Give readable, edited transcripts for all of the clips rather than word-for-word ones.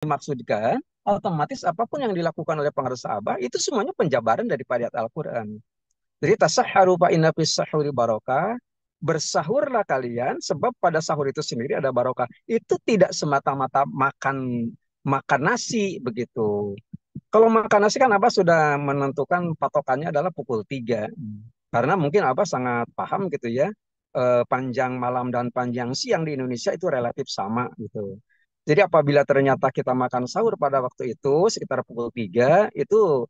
dimaksudkan, otomatis apapun yang dilakukan oleh para sahabat itu semuanya penjabaran daripada ayat Al-Quran. Jadi tasahharu fa inna fis sahuri barokah. Bersahurlah kalian sebab pada sahur itu sendiri ada barokah. Itu tidak semata-mata makan makan nasi begitu. Kalau makan nasi kan Abah sudah menentukan patokannya adalah pukul 3. Karena mungkin Abah sangat paham gitu ya. Panjang malam dan panjang siang di Indonesia itu relatif sama gitu. Jadi apabila ternyata kita makan sahur pada waktu itu sekitar pukul 3 itu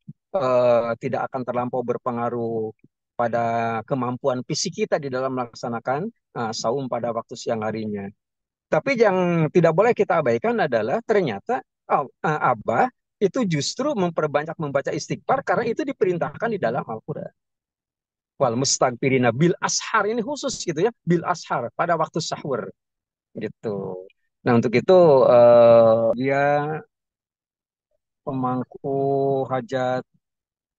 tidak akan terlampau berpengaruh pada kemampuan fisik kita di dalam melaksanakan saum pada waktu siang harinya. Tapi yang tidak boleh kita abaikan adalah ternyata Abah itu justru memperbanyak membaca istighfar karena itu diperintahkan di dalam Al-Quran. Wal mustagfirina bil ashar ini khusus gitu ya, bil ashar pada waktu sahur gitu. Nah untuk itu dia pemangku hajat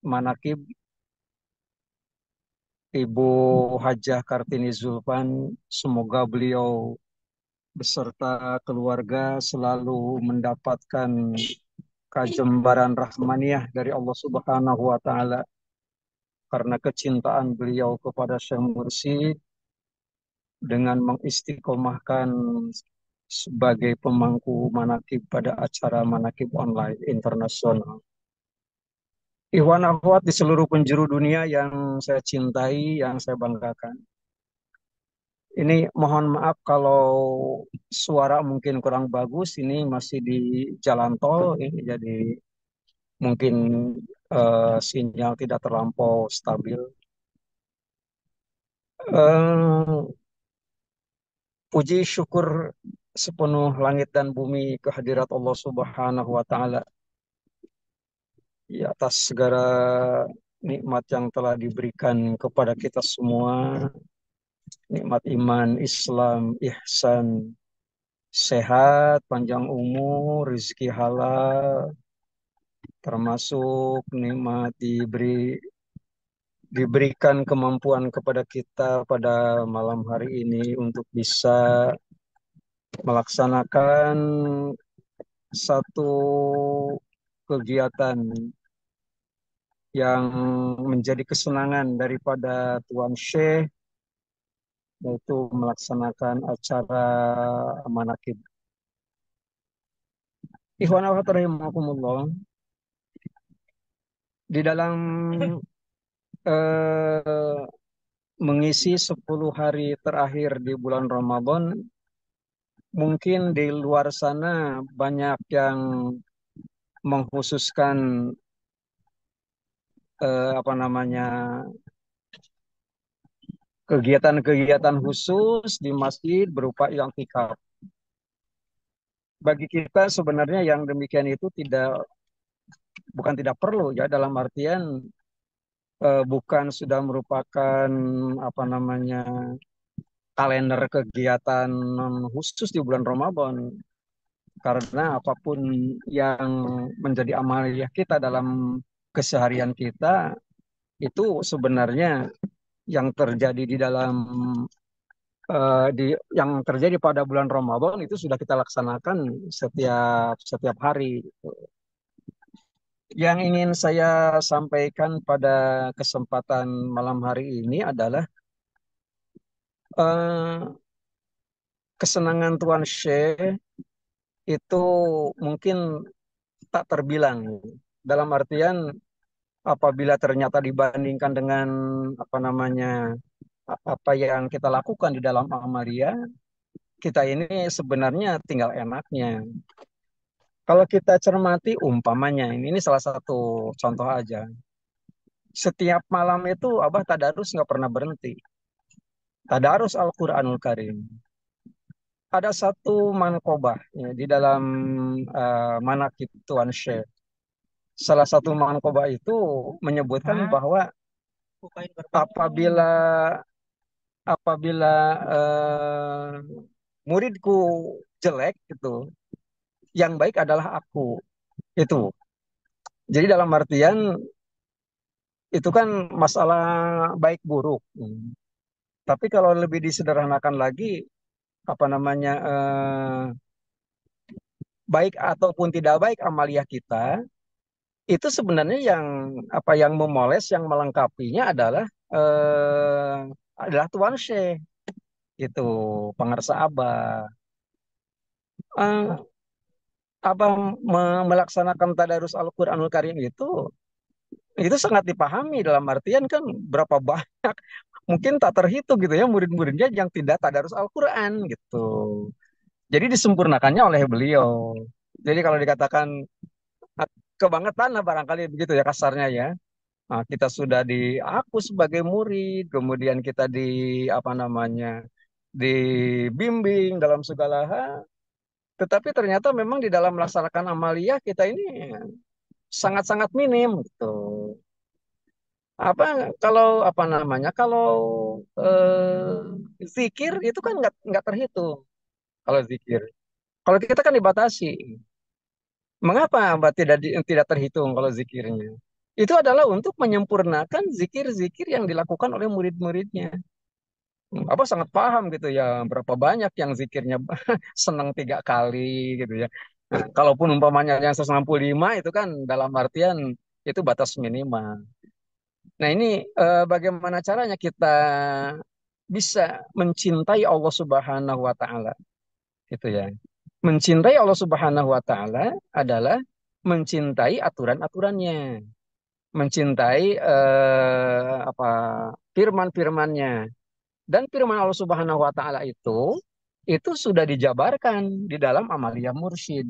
manakib Ibu Hajah Kartini Zulfan, semoga beliau beserta keluarga selalu mendapatkan kajembaran rahmaniah dari Allah Subhanahu wa taala karena kecintaan beliau kepada Syekh Mursyid dengan mengistiqomahkan sebagai pemangku manakib pada acara manakib online internasional. Ikhwan akhwat di seluruh penjuru dunia yang saya cintai, yang saya banggakan. Ini mohon maaf kalau suara mungkin kurang bagus. Ini masih di jalan tol, ini jadi mungkin sinyal tidak terlampau stabil. Eh, Puji syukur sepenuh langit dan bumi kehadirat Allah Subhanahu wa taala atas segala nikmat yang telah diberikan kepada kita semua, nikmat iman, Islam, ihsan, sehat, panjang umur, rezeki halal, termasuk nikmat diberikan kemampuan kepada kita pada malam hari ini untuk bisa melaksanakan satu kegiatan yang menjadi kesenangan daripada Tuan Syekh, yaitu melaksanakan acara manakib. Ikhwan akhwat rahimakumullah, di dalam eh, mengisi 10 hari terakhir di bulan Ramadan, mungkin di luar sana banyak yang mengkhususkan apa namanya kegiatan-kegiatan khusus di masjid berupa i'tikaf. Bagi kita sebenarnya yang demikian itu bukan tidak perlu ya, dalam artian bukan sudah merupakan apa namanya kalender kegiatan khusus di bulan Ramadan, karena apapun yang menjadi amaliyah kita dalam keseharian kita itu sebenarnya yang terjadi di dalam yang terjadi pada bulan Ramadan itu sudah kita laksanakan setiap setiap hari. Yang ingin saya sampaikan pada kesempatan malam hari ini adalah eh, kesenangan Tuan Syekh itu mungkin tak terbilang. Dalam artian apabila ternyata dibandingkan dengan apa namanya apa yang kita lakukan di dalam Amaria, kita ini sebenarnya tinggal enaknya. Kalau kita cermati umpamanya ini salah satu contoh aja. Setiap malam itu Abah tadarus nggak pernah berhenti. Tadarus Al-Quranul Karim. Ada satu manqobah ya, di dalam manaqib Tuan Syekh. Salah satu manqobah itu menyebutkan bahwa apabila apabila muridku jelek gitu, yang baik adalah aku itu. Jadi dalam artian itu kan masalah baik buruk. Tapi kalau lebih disederhanakan lagi, apa namanya baik ataupun tidak baik amaliyah kita, itu sebenarnya yang apa yang memoles, yang melengkapinya eh, adalah Tuan Syekh gitu, pengarsa Abah. Eh, Abah melaksanakan tadarus Al-Quranul Karim itu sangat dipahami dalam artian kan berapa banyak mungkin tak terhitung gitu ya murid-muridnya yang tidak tadarus Al-Quran gitu. Jadi disempurnakannya oleh beliau. Jadi kalau dikatakan ah, kebangetan lah barangkali begitu ya kasarnya ya. Nah, kita sudah aku sebagai murid, kemudian kita apa namanya dibimbing dalam segala hal, tetapi ternyata memang di dalam melaksanakan amaliyah kita ini sangat-sangat minim gitu. Apa kalau apa namanya kalau zikir itu kan nggak terhitung kalau zikir. Kalau kita kan dibatasi. Mengapa Mbak tidak terhitung kalau zikirnya? Itu adalah untuk menyempurnakan zikir-zikir yang dilakukan oleh murid-muridnya. Apa sangat paham gitu ya, berapa banyak yang zikirnya senang 3 kali gitu ya. Nah, kalaupun umpamanya yang 165 itu kan dalam artian itu batas minimal. Nah ini bagaimana caranya kita bisa mencintai Allah Subhanahu wa Ta'ala gitu ya. Mencintai Allah Subhanahu wa Ta'ala adalah mencintai aturan-aturannya, mencintai apa firman-firmannya. Dan firman Allah Subhanahu wa Ta'ala itu sudah dijabarkan di dalam amaliyah mursyid.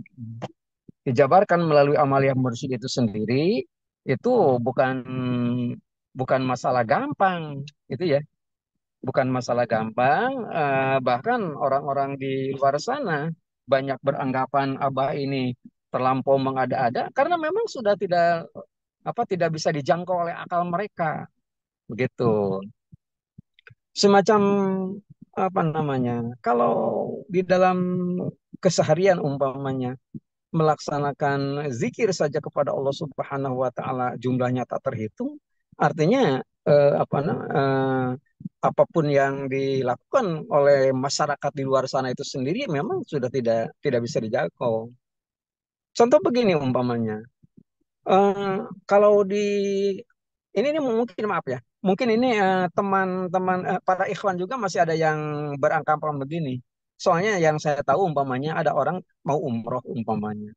Dijabarkan melalui amaliyah mursyid itu sendiri itu bukan bukan masalah gampang itu ya, bukan masalah gampang. Bahkan orang-orang di luar sana banyak beranggapan Abah ini terlampau mengada-ada karena memang sudah tidak bisa dijangkau oleh akal mereka begitu. Semacam apa namanya? Kalau di dalam keseharian umpamanya melaksanakan zikir saja kepada Allah Subhanahu wa taala jumlahnya tak terhitung, artinya apapun yang dilakukan oleh masyarakat di luar sana itu sendiri memang sudah tidak bisa dijangkau. Contoh begini umpamanya, eh, kalau ini mungkin maaf ya, mungkin ini teman-teman para ikhwan juga masih ada yang beranggapan begini. Soalnya yang saya tahu umpamanya ada orang mau umroh umpamanya,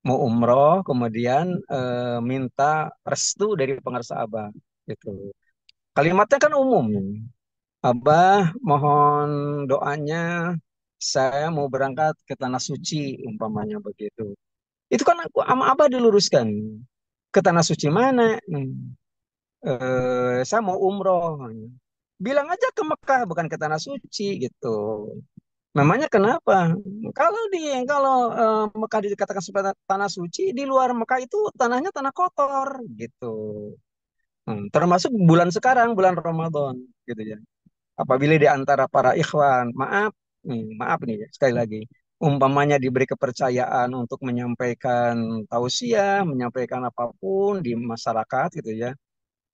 mau umroh kemudian minta restu dari pengarsa Abah gitu. Kalimatnya kan umum. Abah mohon doanya saya mau berangkat ke tanah suci umpamanya begitu. Itu kan aku sama Abah diluruskan. Ke tanah suci mana? Saya mau umroh. Bilang aja ke Mekah bukan ke tanah suci gitu. Namanya kenapa? Kalau Mekah dikatakan sebagai tanah suci, di luar Mekah itu tanahnya tanah kotor gitu. Termasuk bulan sekarang, bulan Ramadan gitu ya. Apabila di antara para ikhwan, maaf nih ya, sekali lagi, umpamanya diberi kepercayaan untuk menyampaikan tausiah, menyampaikan apapun di masyarakat gitu ya,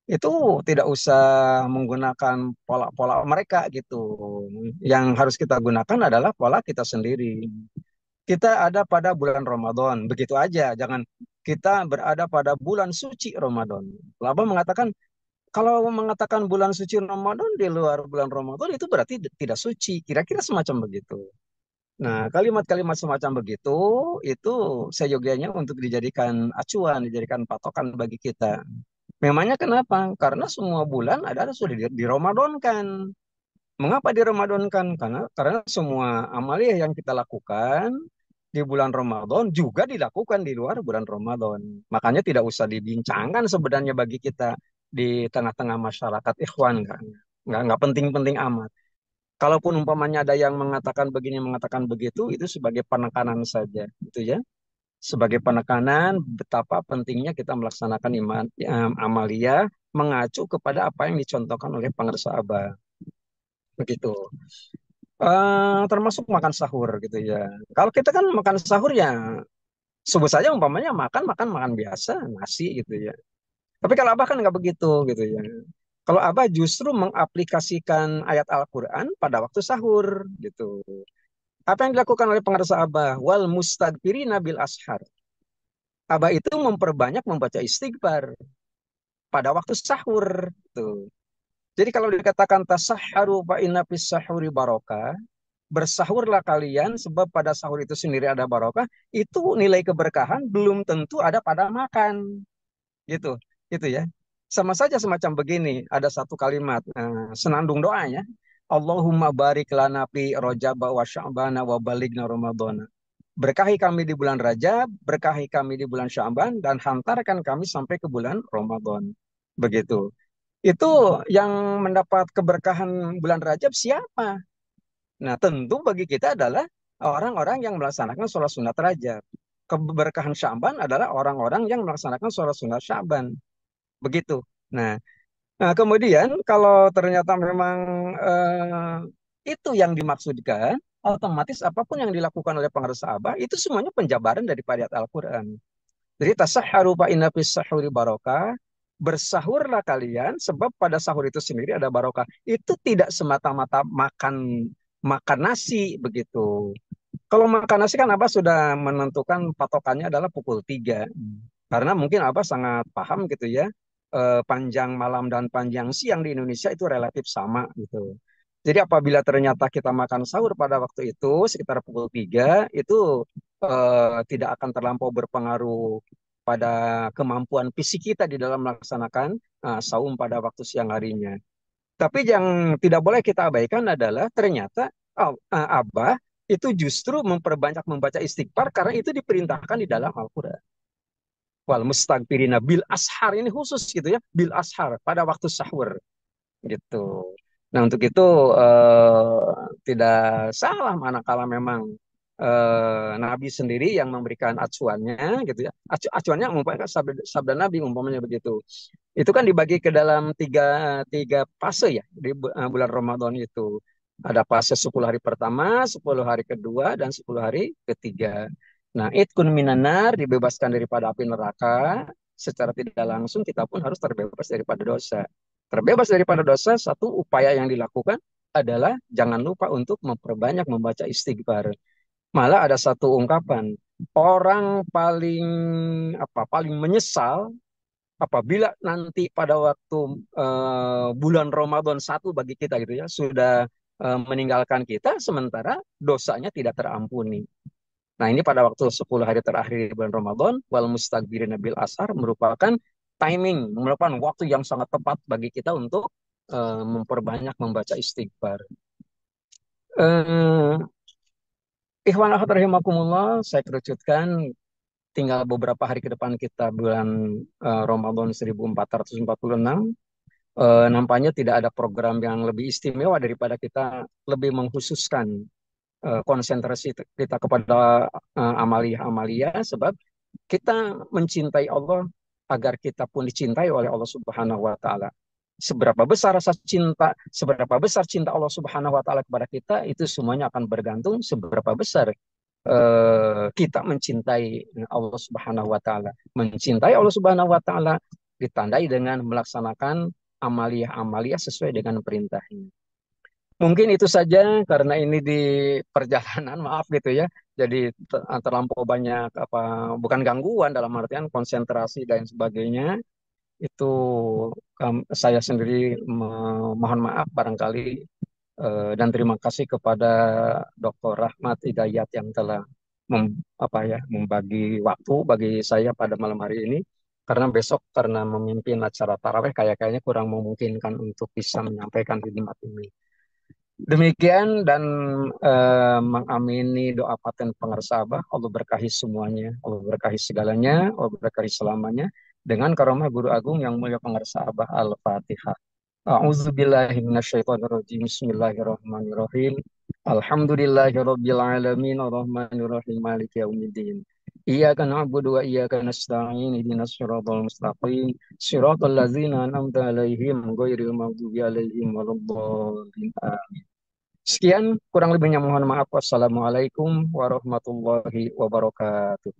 itu tidak usah menggunakan pola-pola mereka gitu. Yang harus kita gunakan adalah pola kita sendiri. Kita ada pada bulan Ramadan, begitu aja. Jangan kita berada pada bulan suci Ramadan. Laba mengatakan kalau mengatakan bulan suci Ramadan di luar bulan Ramadan itu berarti tidak suci. Kira-kira semacam begitu. Nah, kalimat-kalimat semacam begitu itu seyogianya untuk dijadikan acuan, dijadikan patokan bagi kita. Memangnya kenapa? Karena semua bulan ada sudah Ramadankan. Mengapa Ramadankan? Karena semua amaliyah yang kita lakukan di bulan Ramadan juga dilakukan di luar bulan Ramadan. Makanya tidak usah dibincangkan sebenarnya bagi kita di tengah-tengah masyarakat ikhwan kan. Nggak penting-penting amat. Kalaupun umpamanya ada yang mengatakan begini, mengatakan begitu, itu sebagai penekanan saja, gitu ya. Sebagai penekanan betapa pentingnya kita melaksanakan amalia mengacu kepada apa yang dicontohkan oleh pengarsa Abah. Begitu. Termasuk makan sahur gitu ya. Kalau kita kan makan sahur ya subuh saja umpamanya makan makan makan biasa nasi gitu ya. Tapi kalau Abah kan nggak begitu gitu ya. Kalau Abah justru mengaplikasikan ayat Al-Quran pada waktu sahur gitu. Apa yang dilakukan oleh pengarsa Abah? Wal mustagfirina bil ashar. Abah itu memperbanyak membaca istighfar pada waktu sahur. Tuh. Jadi kalau dikatakan tasahharu fa inna fis sahuri barokah, bersahurlah kalian sebab pada sahur itu sendiri ada barokah, itu nilai keberkahan belum tentu ada pada makan. Gitu. Gitu ya. Sama saja semacam begini, ada satu kalimat senandung doanya. Allahumma barik lana fi Rajab wa Sya'ban wa balighna Ramadan. Berkahi kami di bulan Rajab, berkahi kami di bulan Sya'ban, dan hantarkan kami sampai ke bulan Ramadan. Begitu. Itu yang mendapat keberkahan bulan Rajab siapa? Nah, tentu bagi kita adalah orang-orang yang melaksanakan sholat sunat Rajab. Keberkahan Sya'ban adalah orang-orang yang melaksanakan sholat sunat Sya'ban. Begitu. Nah, kemudian kalau ternyata memang itu yang dimaksudkan, otomatis apapun yang dilakukan oleh pengarsa Abah, itu semuanya penjabaran daripada ayat Al-Quran. Jadi tasahharu fa inna fis sahuri barokah. Bersahurlah kalian sebab pada sahur itu sendiri ada barokah. Itu tidak semata-mata makan makan nasi begitu. Kalau makan nasi kan Abah sudah menentukan patokannya adalah pukul 3. Karena mungkin Abah sangat paham gitu ya. Panjang malam dan panjang siang di Indonesia itu relatif sama gitu. Jadi apabila ternyata kita makan sahur pada waktu itu sekitar pukul 3 itu tidak akan terlampau berpengaruh pada kemampuan fisik kita di dalam melaksanakan saum pada waktu siang harinya. Tapi yang tidak boleh kita abaikan adalah ternyata Abah itu justru memperbanyak membaca istighfar karena itu diperintahkan di dalam Al-Quran. Wal mustagfirina bil ashar ini khusus gitu ya, bil ashar pada waktu sahur gitu. Nah untuk itu tidak salah manakala memang Nabi sendiri yang memberikan acuannya gitu ya. Acuannya umpamanya sabda, sabda Nabi umpamanya begitu. Itu kan dibagi ke dalam tiga fase ya di bulan Ramadan itu. Ada fase 10 hari pertama, 10 hari kedua, dan 10 hari ketiga. Nah, itkun minanar dibebaskan daripada api neraka. Secara tidak langsung kita pun harus terbebas daripada dosa. Terbebas daripada dosa, satu upaya yang dilakukan adalah jangan lupa untuk memperbanyak membaca istighfar. Malah ada satu ungkapan, orang paling paling menyesal apabila nanti pada waktu bulan Ramadan satu bagi kita gitu ya sudah meninggalkan kita sementara dosanya tidak terampuni. Nah, ini pada waktu 10 hari terakhir di bulan Ramadan wal mustaghfirina bil ashar merupakan timing, merupakan waktu yang sangat tepat bagi kita untuk memperbanyak membaca istighfar. Eh, Ikhwan akhwat rahimakumullah, saya kerucutkan tinggal beberapa hari ke depan kita bulan Ramadan 1446. Nampaknya tidak ada program yang lebih istimewa daripada kita lebih mengkhususkan konsentrasi kita kepada amalia-amalia sebab kita mencintai Allah agar kita pun dicintai oleh Allah Subhanahu wa taala. Seberapa besar rasa cinta, seberapa besar cinta Allah Subhanahu wa taala kepada kita itu semuanya akan bergantung seberapa besar kita mencintai Allah Subhanahu wa taala. Mencintai Allah Subhanahu wa taala ditandai dengan melaksanakan amalia-amalia sesuai dengan perintahnya. Mungkin itu saja karena ini di perjalanan, maaf gitu ya. Jadi terlampau banyak bukan gangguan dalam artian konsentrasi dan sebagainya. Itu saya sendiri mohon maaf barangkali dan terima kasih kepada Dr. Rahmat Hidayat yang telah membagi waktu bagi saya pada malam hari ini. Karena besok karena memimpin acara taraweh kayaknya kurang memungkinkan untuk bisa menyampaikan khidmat ini. Demikian dan mengamini doa paten pengersabah. Allah berkahi semuanya, Allah berkahi segalanya, Allah berkahi selamanya. Dengan karomah Guru Agung yang mulia pengersabah Al-Fatihah. A'udzu billahi minasyaitonir rajim. Bismillahirrahmanirrahim. Alhamdulillahirabbil alamin arrahmanir rahim maliki yaumiddin. Iyyaka na'budu wa iyyaka nasta'in ihdinas siratal mustaqim siratal ladzina an'amta 'alaihim ghairil maghdubi 'alaihim waladdallin. Sekian kurang lebihnya mohon maaf. Wassalamualaikum warahmatullahi wabarakatuh.